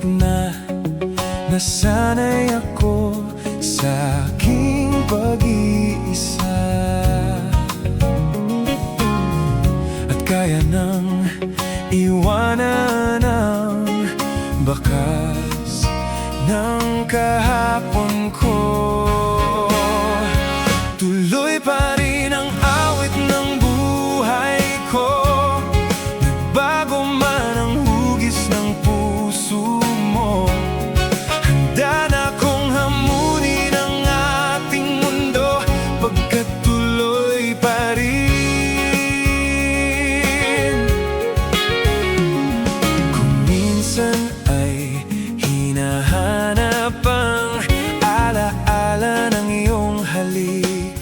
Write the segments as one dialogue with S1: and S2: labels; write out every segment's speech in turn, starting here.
S1: na nasanay ako sa aking pag-iisa, at kaya nang iwanan ang bakas ng kahapon ko. Tuloy pa rin ang awit ng buhay ko, nagbago man ang hugis ng puso mo. Handa na kong hamunin ang ating mundo, pagkat tuloy pa rin. Kung minsan ay hinahanap ang alaala ng iyong halik,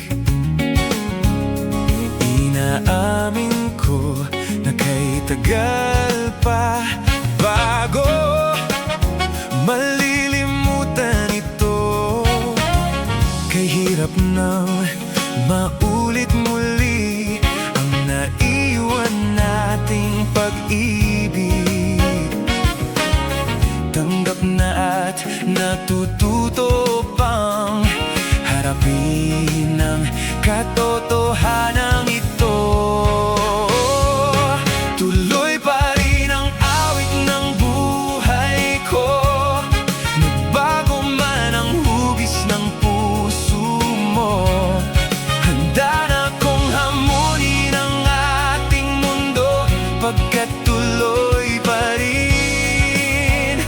S1: inaamin ko na kay tagal pa bago malilimutan ito. Kay hirap nang maulit muli ang naiwan nating pag-ibig. Tanggap na at natututo pang harapin ang katotohanan ito. Tuloy pa rin ang awit ng buhay ko, nagbago man ang hugis ng puso mo. Handa na kong hamunin ang ating mundo, pagkat tuloy pa rin.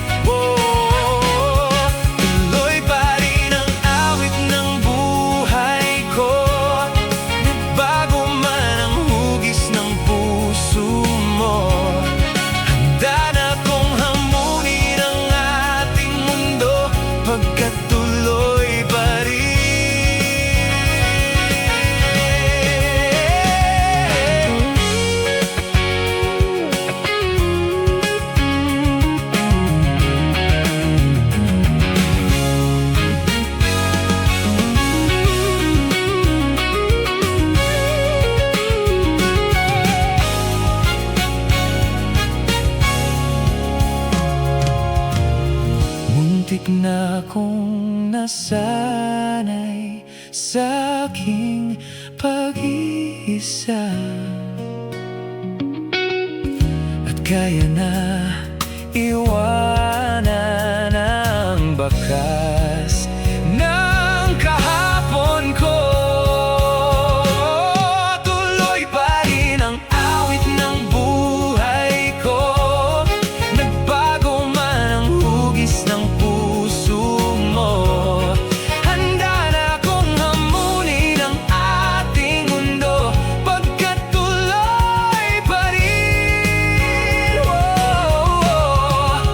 S1: Tuloy pa rin ang awit ng buhay ko, nagbago man ang hugis ng puso mo. Handa na kong hamunin ang ating mundo, pagkat tuloy pa rin. Muntik na akong nasanay sa aking pag-iisa, at kaya na iwanan ang bakas ng kahapon ko. Tuloy pa rin ang awit ng buhay ko, nagbago man ang hugis ng puso mo. Handa na akong hamunin ang ating mundo, pagkat tuloy pa rin.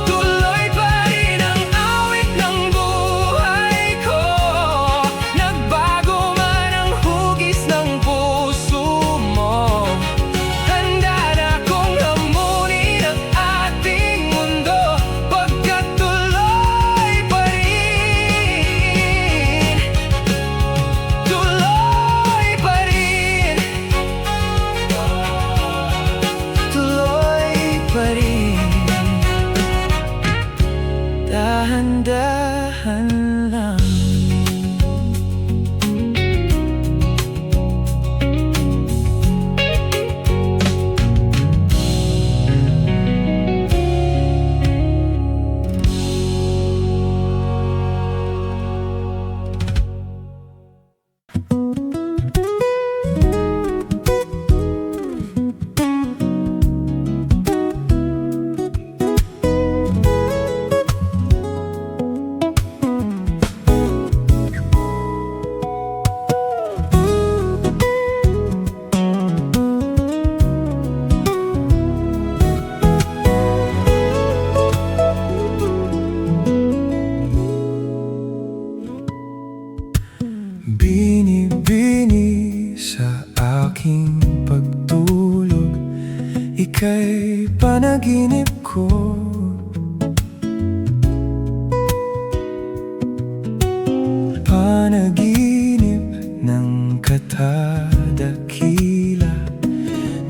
S1: Tuloy pa rin ang awit ng buhay ko, nagbago man ang hugis ng puso mo. Handa na akong hamunin ang ating mundo, pagkat tuloy pa rin. Tuloy pa rin. Tuloy pa rin. Dahan-dahan lang. Bini-bini sa aking pagtulog, ika'y panaginip ko. Panaginip ng katadakila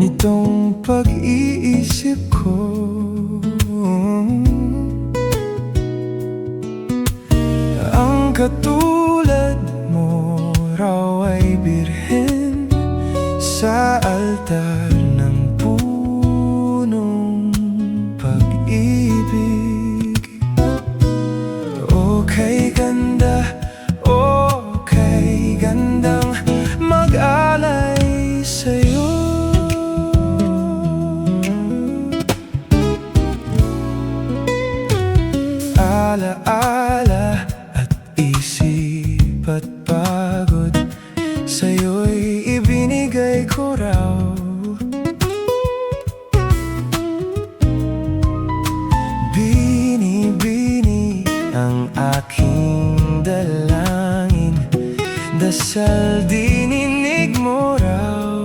S1: nitong pag-iisip ko. katulad mo raw ay birhen sa altar ng punong pag-ibig. O kay ganda, o kay gandang mag-alay sa'yo. Alaala at isip at pagod sa'yo'y ibinigay ko raw. Bini-bini ang aking dalangin, dasal dininig mo raw.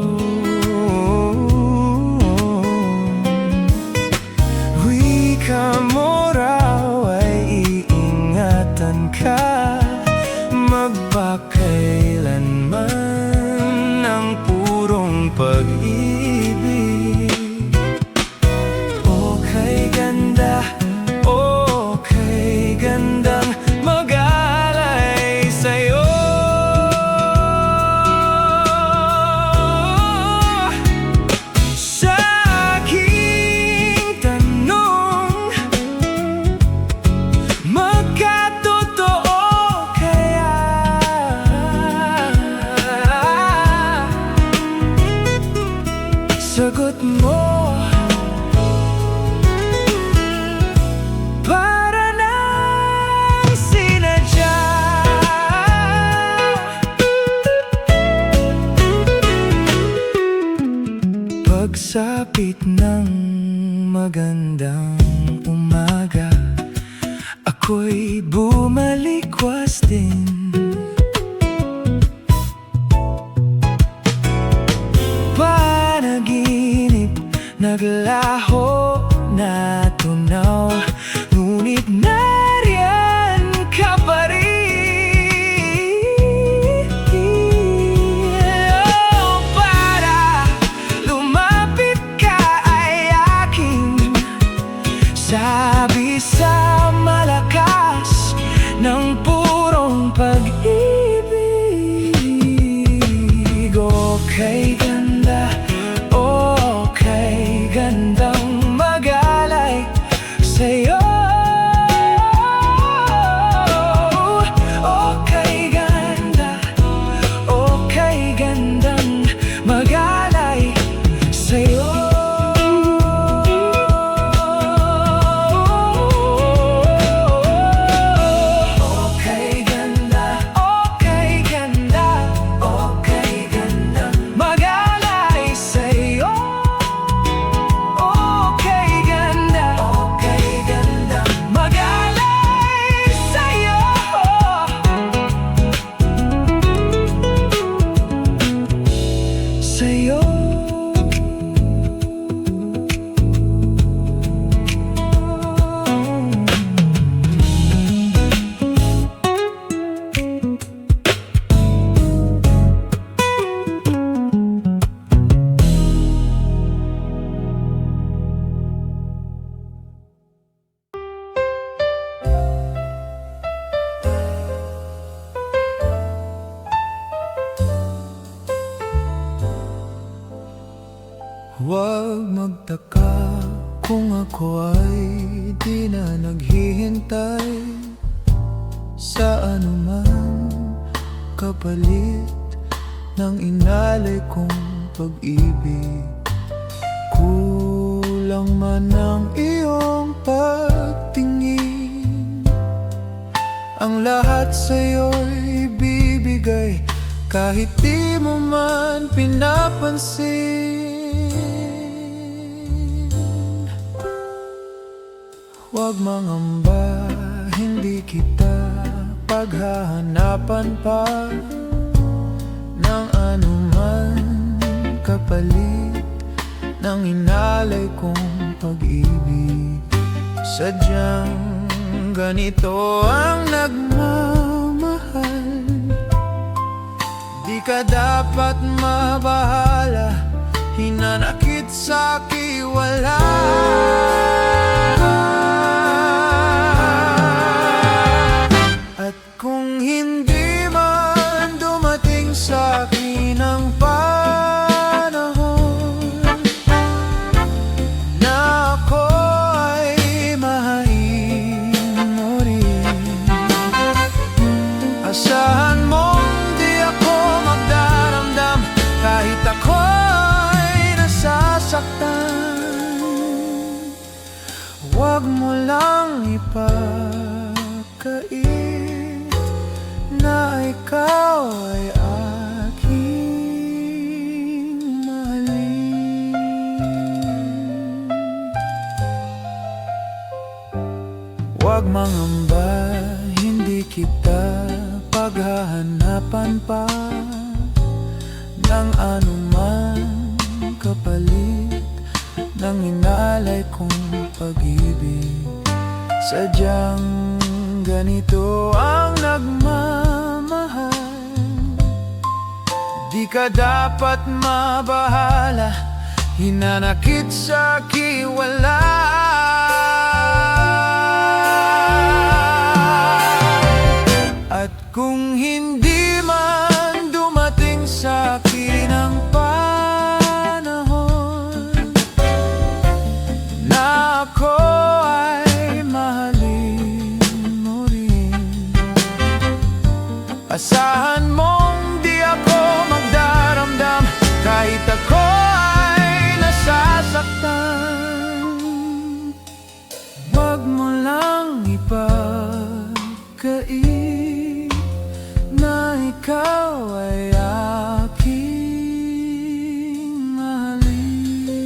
S1: Wika mo raw ay iingatan ka, magpakailanman ng purong pag-ibig. O kay ganda, o kay gandang mag-alay sa'yo. Sa aking tanong, magkatotoo kaya? Sagot mo para nang sinadya. Pagsapit ng magandang umaga, ako'y bumalikwas din. Panaginip, naglaho na tunaw, ngunit nariyan ka pa rin. Oh, para lumapit ka ay aking sabi sa malakas ng purong pag-ibig. O kay ganda, o kay gandang mag-alay sa'yo. O kay ganda, o kay gandang mag-alay sa'yo. O kay ganda, o kay ganda, o kay gandang mag-alay sa'yo. O kay ganda, o kay gandang mag-alay sa'yo. Sa'yo. Huwag magtaka kung ako ay di na naghihintay sa anuman kapalit ng inalay kong pag-ibig. Kulang man ang iyong pagtingin, ang lahat sa'yo'y bibigay kahit di mo man pinapansin. Huwag mangamba, hindi kita paghahanapan pa ng anuman kapalit ng inalay kong pag-ibig. Sadyang ganito ang nagmamahal, di ka dapat mabahala, hinanakit sa'ki wala. At kung
S2: Huwag mangamba, hindi kita paghahanapan pa ng anuman kapalit ng inalay kong pag-ibig. Sadyang ganito ang nagmamahal, di ka dapat mabahala, hinanakit sa kiwala. At kung hindi man dumating sa akin ang panahon na ako ay mahalin mo rin, asahan mong di ako magdaramdam kahit ako ay nasasaktan. Huwag mo lang ipagkait na ikaw ay aking mahalin.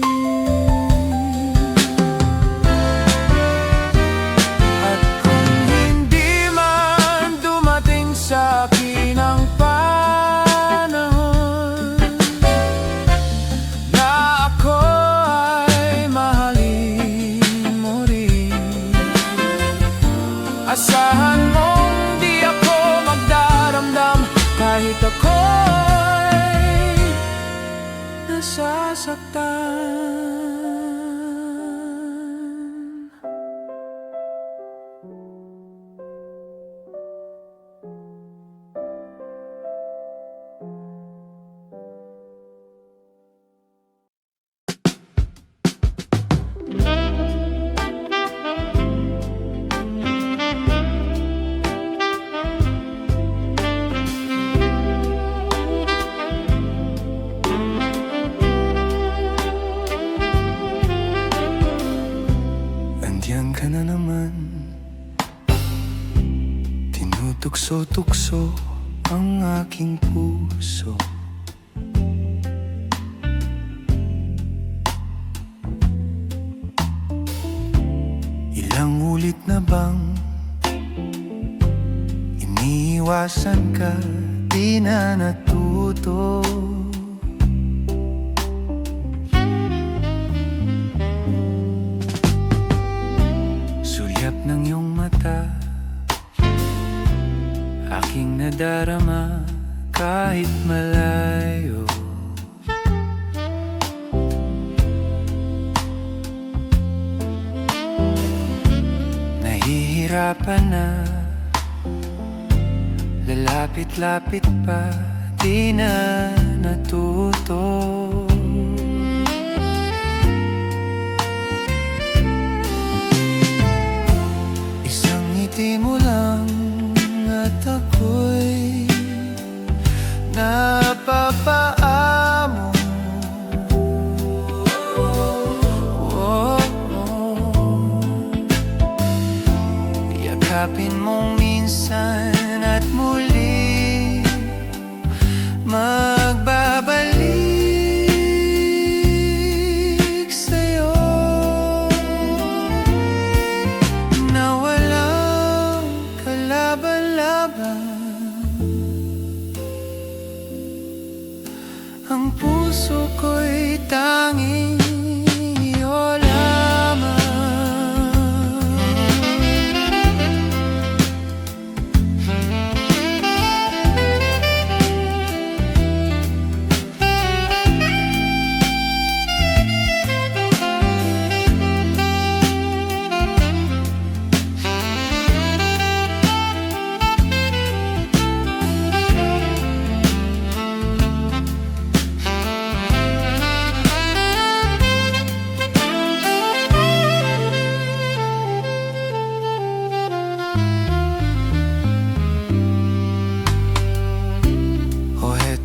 S2: At kung hindi man dumating sa akin ang panahon na ako ay mahalin mo rin, asahan mong di ako magdaramdam kahit ako'y nasasaktan. Andiyan ka na naman, tinutukso-tukso ang aking puso. Ilang ulit na bang iniiwasan ka, di na natuto? Sulyap ng iyong mata, aking nadarama kahit malayo. Nahihirapan na, lalapit-lapit pa, di na natuto. Isang ngiti mo lang at ako'y napapaamo. Yakapin mong minsan at muli magbabalik sa'yo, na walang kalaban-laban. Ang puso ko'y tanging iyo lamang.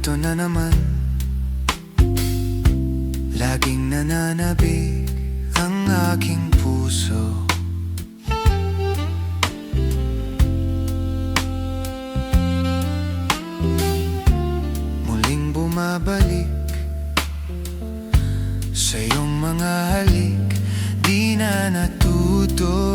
S2: Ito na naman, laging nananabik ang aking puso. Muling bumabalik sa iyong mga halik, di na natuto.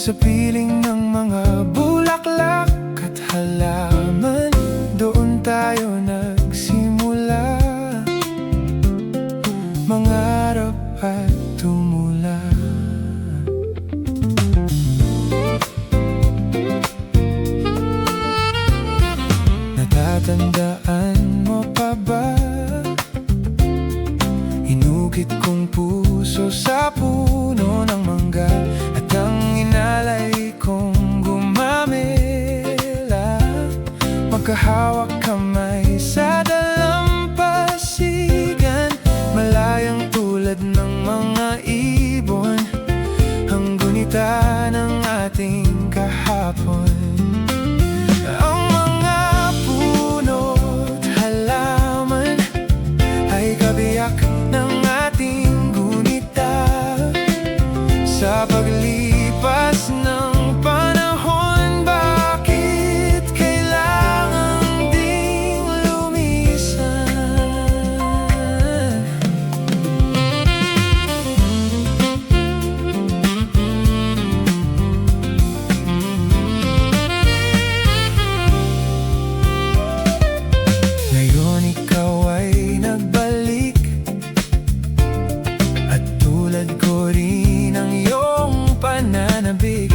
S2: Sa piling ng mga bulaklak at halaman, doon tayo nagsimula, mangarap at tumula. Natatandaan mo pa ba? Inukit kong puso sa puno ng mangga, at ang inalay kong gumamela, magkahawak kamay sa dalampasigan, malayang tulad ng mga ibon, ang gunita ng ating kahapon. Ang mga puno't halaman ay kabiyak ng ating gunita. Sa paglipas ng panahon, bakit kailangan ding lumisan? Ngayon ikaw ay nagbalik, at tulad ko rin ang iyong pananabik.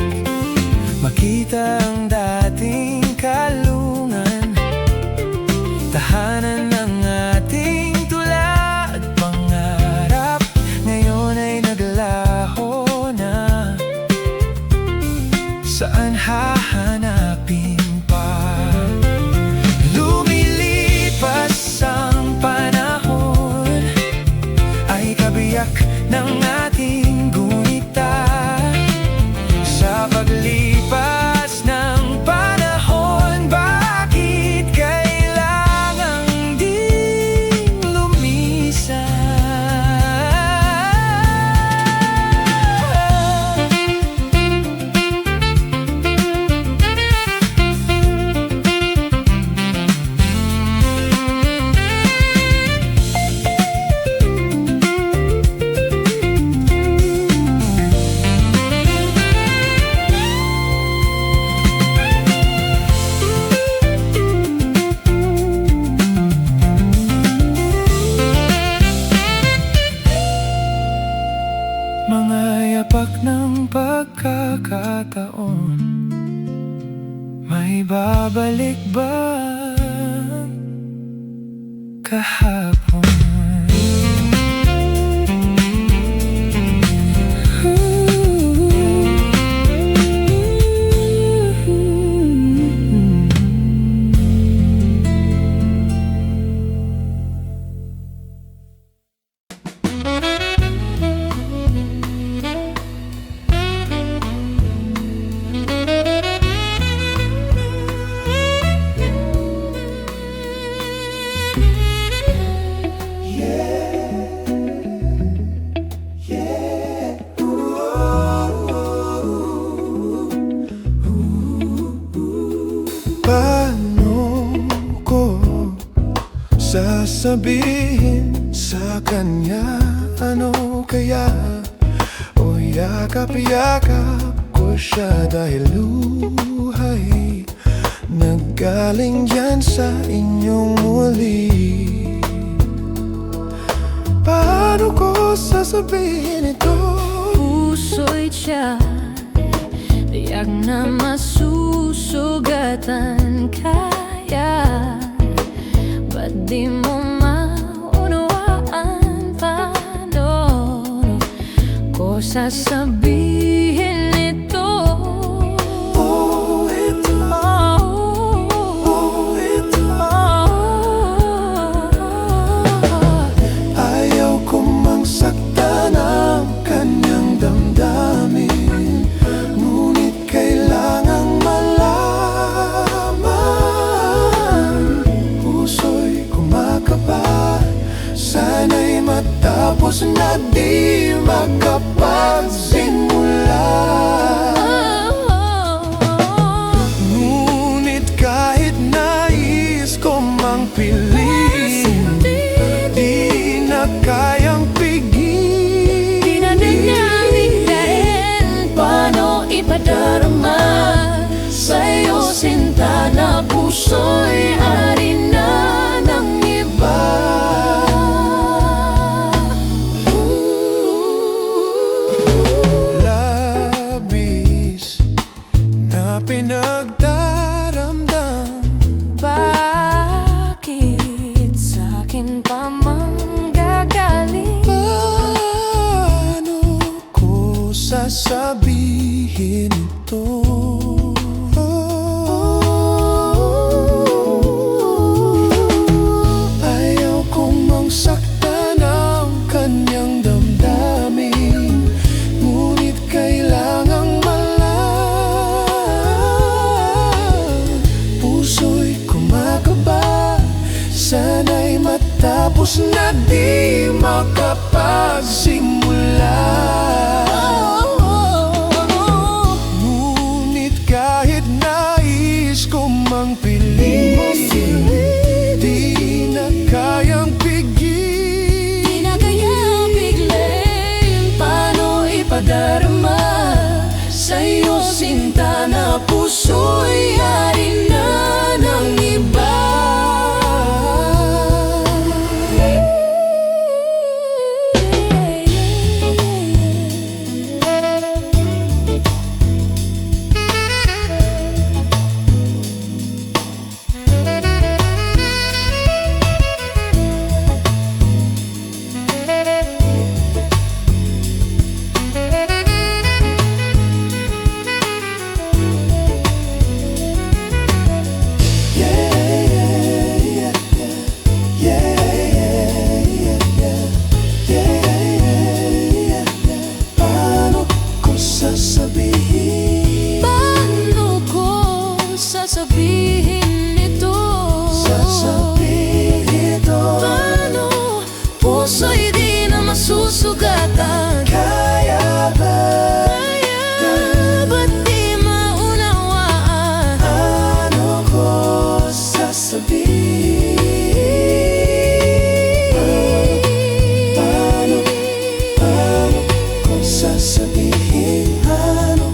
S2: Makita ang dating kalungan, tahanan ng ating tula at pangarap, ngayon ay naglaho na. Saan hahanapin pa? Lumilipas ang panahon, ay kabiyak ng ating gunita. Sa paglipas ng panahon, bakit kailangan ding lumisan? Mga yapak ng pagkakataon, may babalik ba kahapon? Paano ko sasabihin sa kanya? Ano kaya? O yakap-yakap ko siya, dahil luhay naggaling yan sa inyong muli. Paano ko sasabihin ito?
S3: Puso'y tiyak, tiyak na masusugatan kaya. Ba't di mo maunawaan? Paano ko sasabihin ito?
S2: Oh, ito. Oh, ito. Ayaw ko mang saktan ang kanyang damdamin, ngunit kailangang malaman. Puso'y kumakaba, sana'y matapos na di makapagsimula. Ngunit kahit nais ko mang piliin, di na kayang pigilin.
S3: Di na dinamig dahil paano ipadala puso'y ari na ng iba.
S2: Labis na pinagdaramdam,
S3: Bakit sa'kin pa manggagaling?
S2: paano ko sasabihin ito? Ayaw kong mangsaktan ang kanyang damdamin, ngunit kailangang malaman. Puso'y kumakaba, sana'y matapos na di makapagsimula. Ngunit kahit nais ko mang piliin, di na kayang pigil.
S3: Di na kaya biglayin, paano ipadarama sa'yo sinta na puso'y ari na ng iba.
S2: Paano ko sasabihin?
S3: Paano ko sasabihin ito?
S2: Sasabihin ito.
S3: Paano puso'y di na masusugatan?
S2: Kaya ba?
S3: Kaya ba't di maunawaan?
S2: Ano ko sasabihin? Paano ko sasabihin? Paano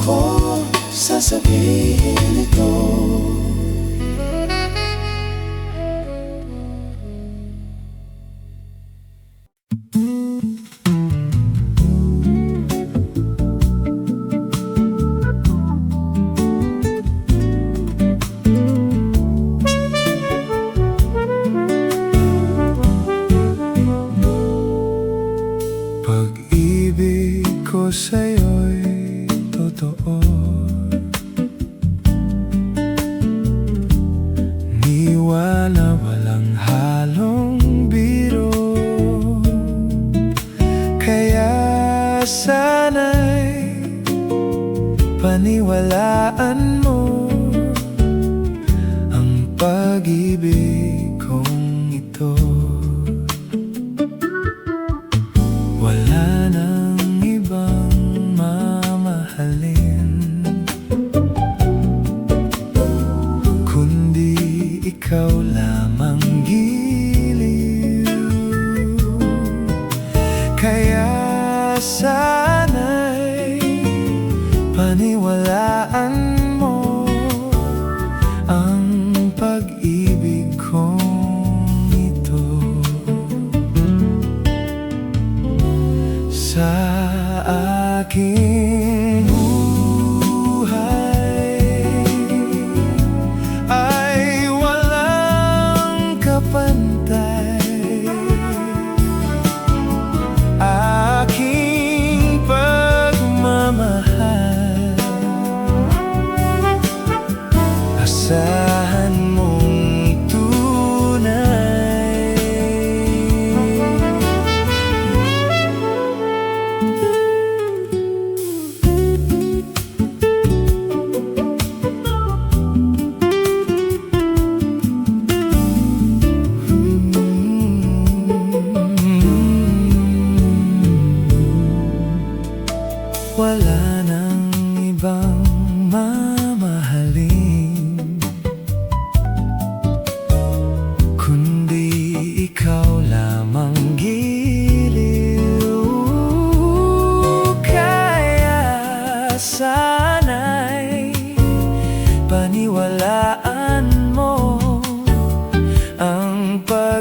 S2: ko sasabihin ito? Pag-ibig ko sa'yo'y totoo, niwala walang halong biro. Kaya sana'y paniwalaan mo ang pag-ibig kong ito. Wala nang ibang mamahalin kundi ikaw lamang, giliw. Kaya sana'y paniwalaan mo ang pag-ibig kong ito. Sa aking buhay ay walang kapantay, aking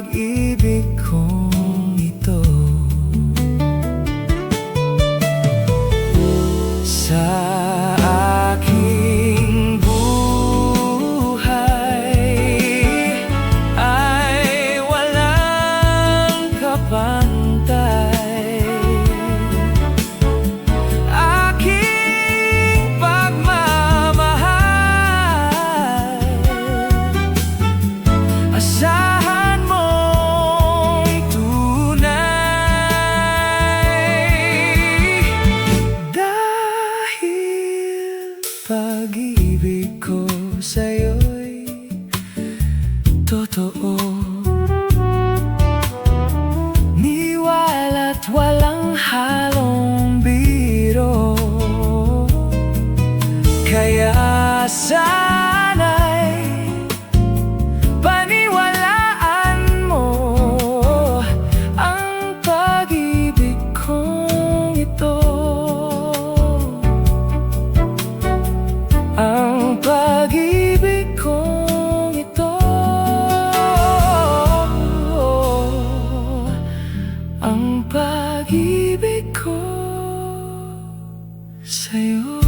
S2: pag-ibig kong ito. Sa aking buhay ay walang kapantay. Aking pagmamahal, asahan mong tunay. Dahil pag-ibig ko sa'yo'y totoo, niwala't walang halong biro. Kaya sana'y paniwalaan mo ang pag-ibig kong ito. Ang pag-ibig kong ito. Ang pag-ibig ko sa'yo.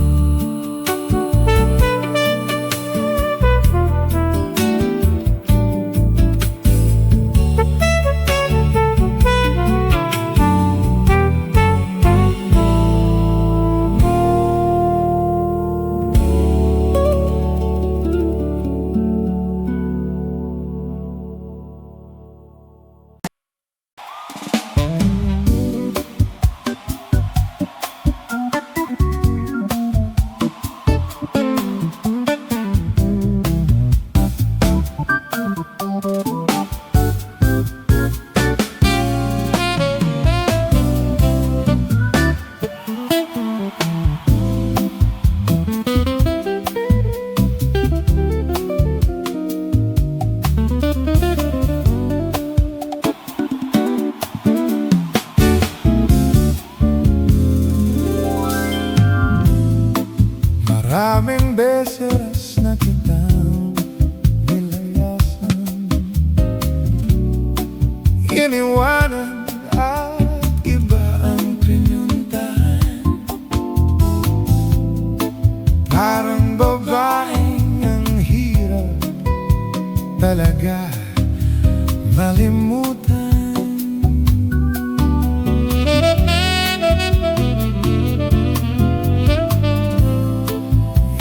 S2: Maraming beses na kitang nilayasan, iniwanan at iba ang pinuntahan. Parang babaeng ang hirap talaga malimutan.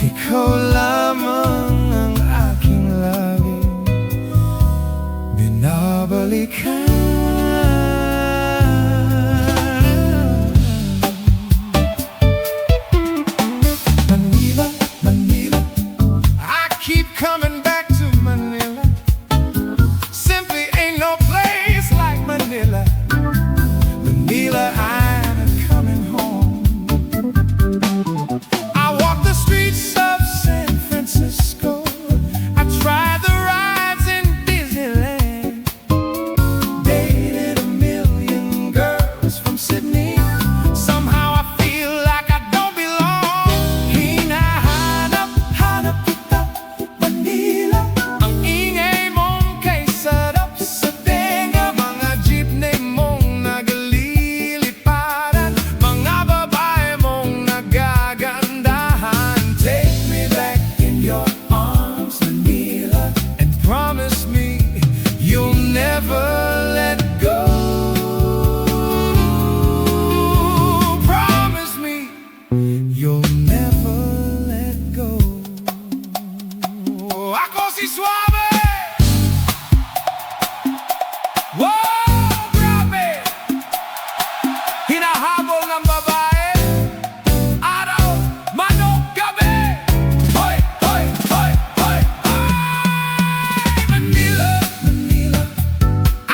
S2: Ikaw lamang ang aking laging binabalikan. Manila, Manila, I keep coming back to Manila. Simply ain't no place like Manila. Manila, I'm coming home. I walk the streets of San Francisco. I tried the rides in Disneyland. Dated a million girls from Sydney. Somehow I feel like I don't belong. Hinahanap, hanap kita, Manila. Ang ingay mong kay sarap sa tenga. Mga jeepney mong nagliliparan. Mga babae mong nagagandahan. Take me back in your arms, Manila, and promise me you'll never let go. Promise me you'll never let go. Ako si Suave. Wow, grabe! Hinahabol ng babae, araw, manok, gabi. Hoy, hoy, hoy, hoy. Ay, Manila, Manila, I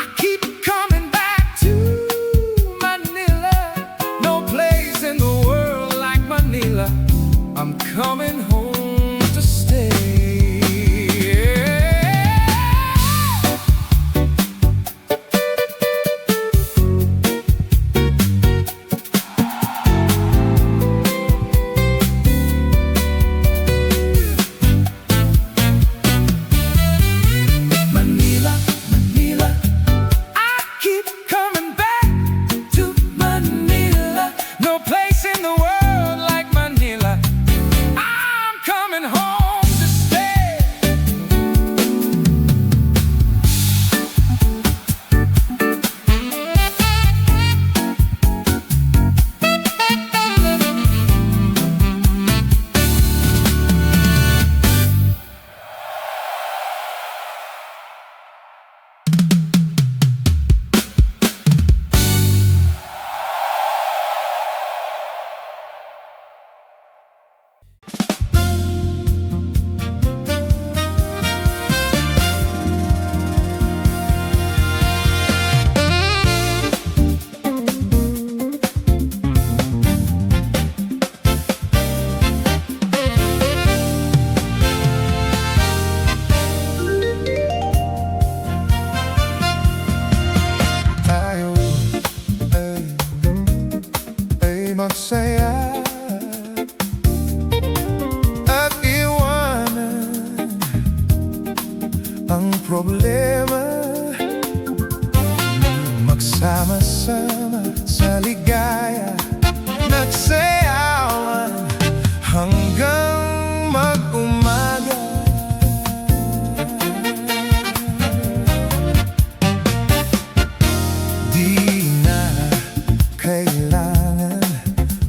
S2: Sama-sama sa ligaya, nagsayawan hanggang mag-umaga. Di na kailangan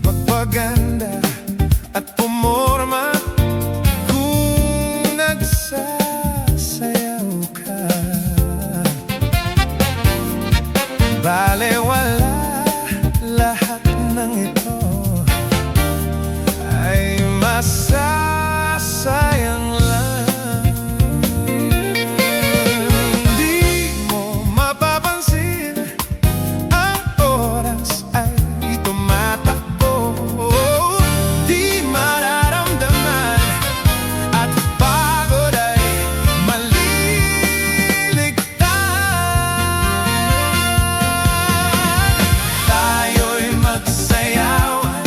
S2: magpaganda at pumorma kung nagsasayaw ka. Balewala lahat ng ito ay masasayang lang. Di mo mapapansin ang oras ay tumatakbo. Di mararamdaman at pagod ay maliligtan. Tayo'y magsayawan,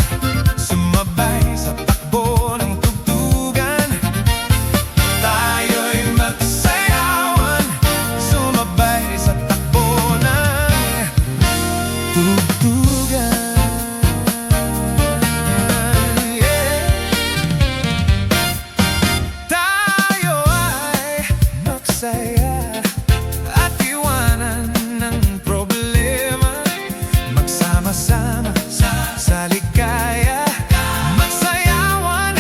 S2: sumabay sa takbo ng tugtugan. Tayo'y magsayawan, sumabay sa takbo ng tugtugan. Tayo ay magsaya at iwanan ng problema. Magsama-sama sa ligaya, magsayawan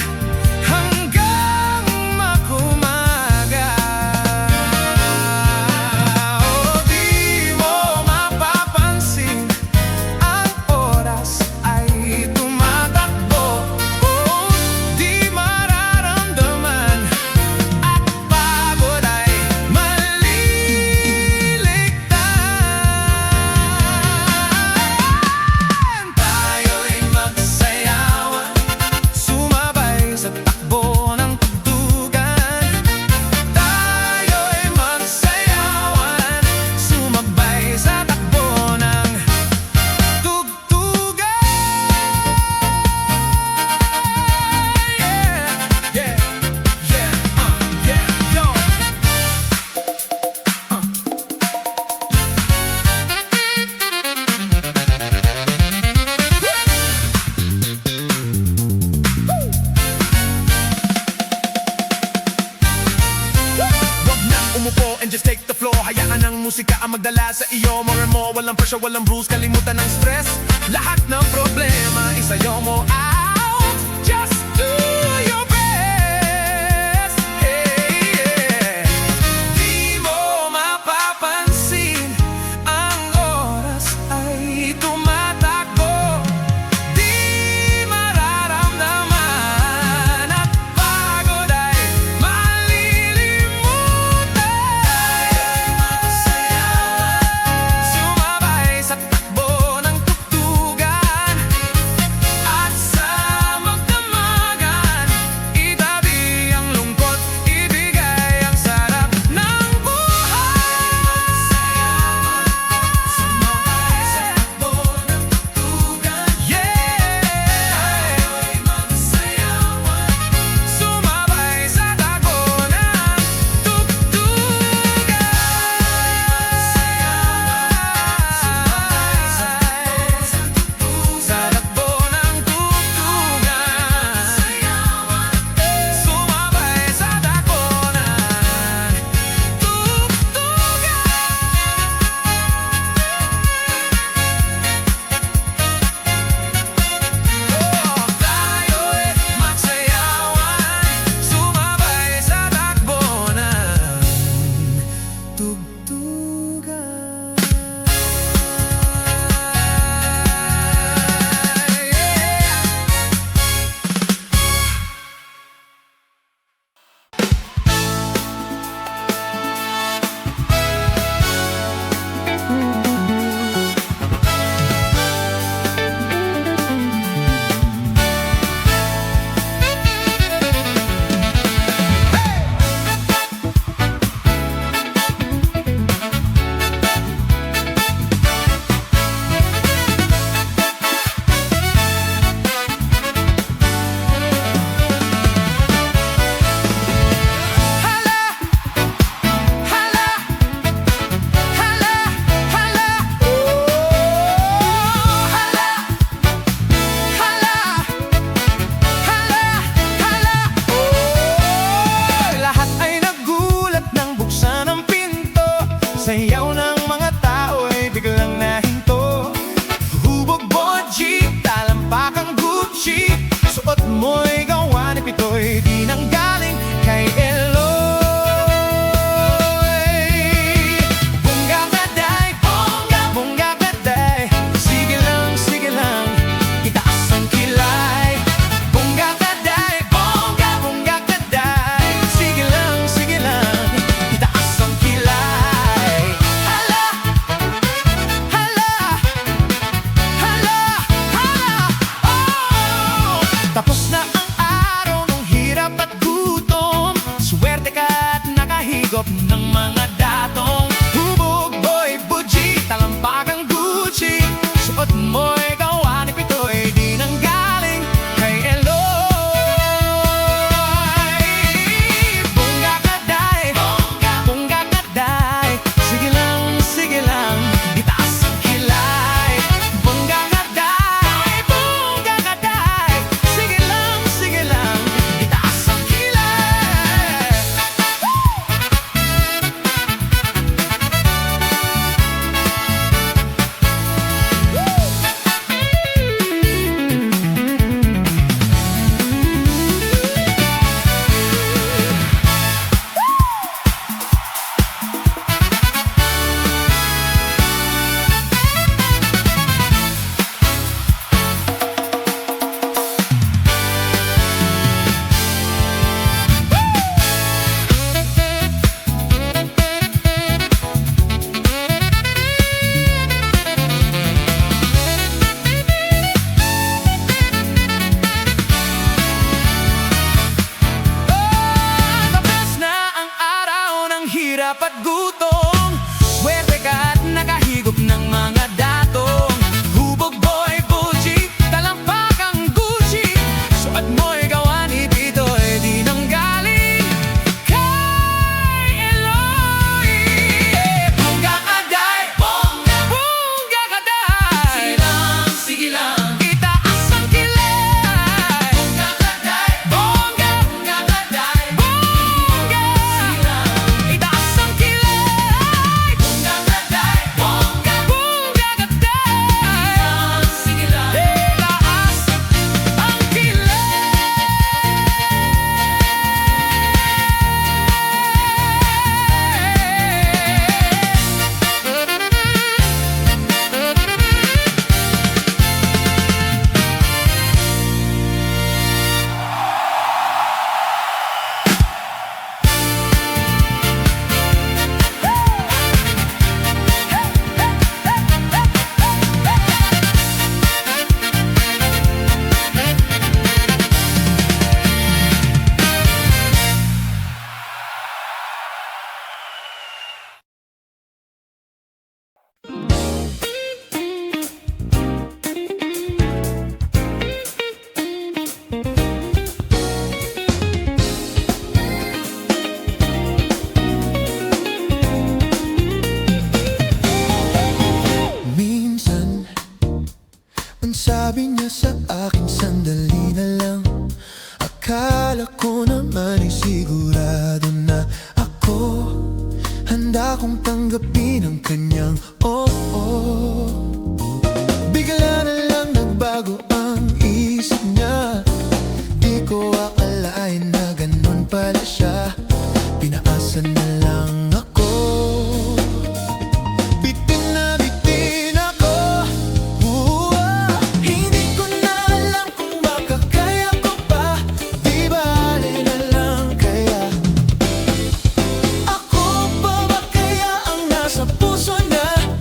S2: hanggang mag-umaga. Di mo mapapansin ang oras ay tumatakbo. Di mararamdaman at pagod ay maliligtan. Tayo'y magsayawan, sumabay sa takbo ng tugtugan. Tayo'y magsayawan, sumabay sa takbo ng tugtugan. Yeah, yeah, yeah, yo. Wag na umupo and just take the floor. Hayaan ang musika ang magdala sa iyo. More and more, walang pressure, walang rules. Kalimutan ng stress, lahat ng problema isayaw mo out. Just do your best. Hey, yeah. Di mo mapapansin ang oras ay tumatakbo. Di mararamdaman at pagod ay malilimutan. Sumabay sa takbo ng tugtugan at sa Sayaw ng mga tao ay biglang nahinto. Hubog Boji, talampakang Gucci. Suot mo'y gawa ni Pitoy, di nang galing kay Eloy. Bongga ka day, bongga ka day. Sige lang, itaas ang kilay. Bongga ka day, bongga ka day. Sige lang, itaas ang kilay. Hala, hala, hala, hala, oh! Tapos na ang araw ng hirap at gutom. Swerte ka at nakahigop ng mga datong. Hubog boy, buji, talampakang Gucci. Suot mo'y gawa ni Pitoy, di nang galing kay Eloy. Bongga ka day, bongga ka day. Sige lang, itaas ang kilay. Bongga ka day, bongga ka day. Sige lang, itaas ang kilay. Tapos na ang araw ng hirap at gutom. Swerte ka at nakahigop ng mga datong. Hubog boy, buji, talampakang Gucci. Suot mo'y gawa ni Pitoy, di nang galing kay Eloy. Bongga ka day, bongga ka day. Sige lang, itaas ang kilay. Bongga ka day, bongga ka day. Bongga, itaas ang kilay. Bongga ka day, bongga ka day. Sige lang, itaas ang Minsan, ang sabi niya sa akin, sandali na lang. Akala ko naman ay sigurado na ako. Handa kong tanggapin ang kanyang oo. Bigla na lang nagbago ang isip niya. Di ko akalain na ganun pala siya. Pinaasa na lang ako. Bitin ako. Hindi ko na alam kung makakaya ko pa. Di bale na lang kaya. Ako pa ba kaya ang nasa puso niya?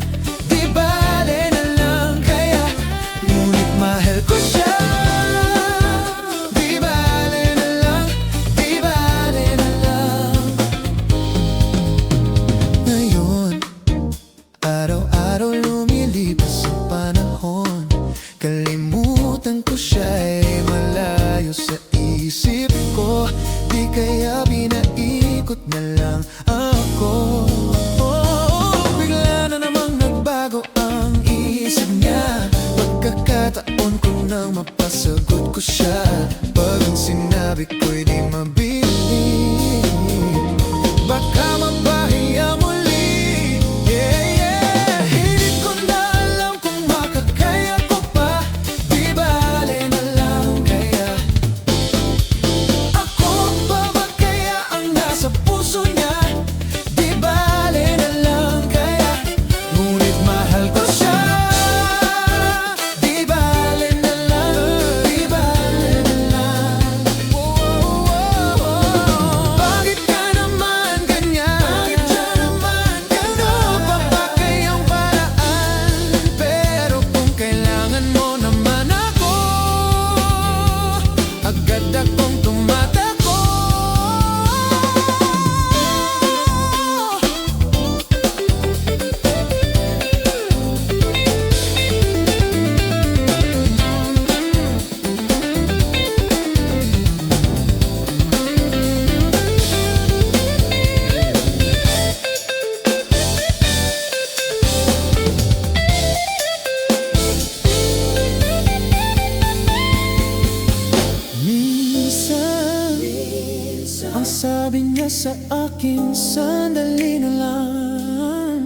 S2: sa'kin sandali na lang.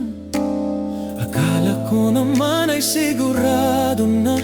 S2: Akala ko naman ay sigurado na